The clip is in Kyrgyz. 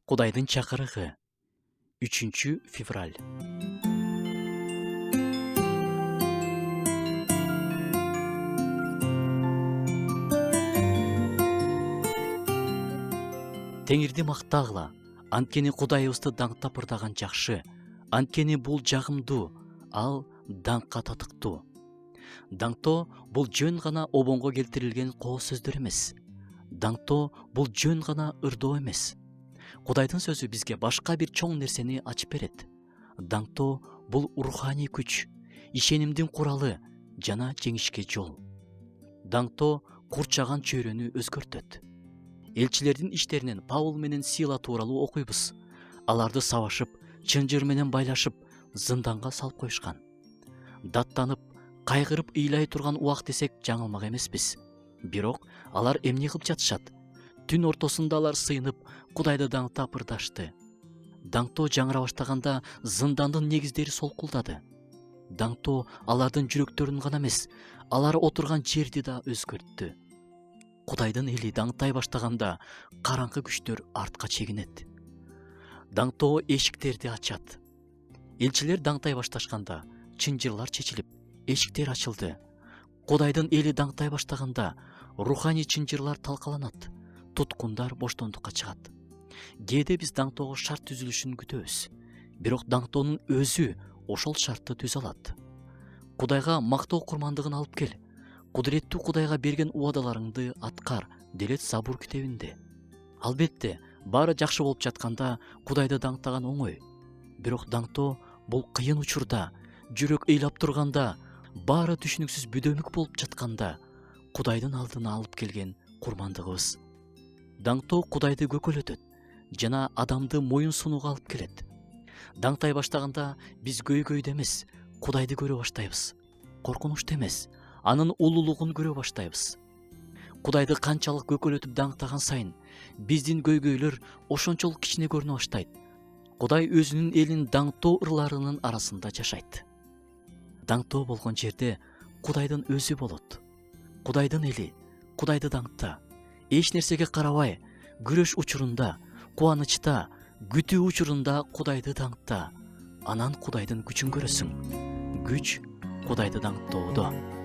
Кудайдын чакырыгы. 3 февраль. Теңирди мактагыла, анткени Кудайыбызды даңктап ырдаган жакшы, анткени бул жагымдуу, ал даңкка татыктуу. Даңктоо бул жөн гана обонго келтирилген коо сөздөр эмес. Даңктоо бул жөн гана ырдоо эмес. Кудайдын сөзү бизге башка бир чоң нерсени ачып берет. Даңктоо бул руханий күч, ишенимдин куралы жана жеңишке жол. Даңктоо курчаган чөйрөнү өзгөртөт. Элчилердин иштеринен Паул менен Сила тууралуу окуйбуз. Аларды сабашып, чынжыр менен байлашып, зынданга салып коюшкан. Даттанып, кайгырып ыйлай турган убак десек жаңылмак эмеспиз. Бирок алар эмне кылып жатышат? Түн ортосунда алар сыйынып, Кудайды даңктап ырдашты. Даңктоо жаңыра баштаганда зындандын негиздери солкулдады. Даңктоо алардын жүрөктөрүн гана эмес, алар отурган жерди да өзгөрттү. Кудайдын эли даңктай баштаганда караңкы күчтөр артка чегинет. Даңктоо эшиктерди ачат. Элчилер даңктай башташканда чынжырлар чечилип, эшиктер ачылды. Кудайдын эли даңктай баштаганда руханий чынжырлар талкаланат, туткундар боштондукка чыгат. Кээде биз даңктоого шарт түзүлүшүн күтөбүз. Бирок даңктоонун өзү ошол шартты түзө алат. Кудайга мактоо курмандыгын алып кел. Кудуреттүү Кудайга берген убадаларыңды аткар, делет Забур китебинде. Албетте, баары жакшы болуп жатканда Кудайды даңктаган оңой. Бирок даңктоо бул кыйын учурда, жүрөк ыйлап турганда, баары түшүнүксүз бүдөмүк болуп жатканда Кудайдын алдына алып келген курмандыгыбыз. Даңктоо Кудайды көкөлөтөт жана адамды моюн сунууга алып келет. Даңктай баштаганда биз көйгөйдө эмес, Кудайды көрө баштайбыз. Коркунучта эмес, анын улуулугун көрө баштайбыз. Кудайды канчалык көкөлөтүп даңктаган сайын биздин көйгөйлөр ошончолук кичине көрүнө баштайт. Кудай өзүнүн элин даңктоо ырларынын арасында жашайт. Даңктоо болгон жерде Кудайдын өзү болот. Кудайдын эли Кудайды даңкта. Эч нерсеге карабай, күрөш учурунда, кубанычта, күтүү учурунда Кудайды даңкта. Анан Кудайдын күчүн көрөсүң. Күч Кудайды даңктоодо.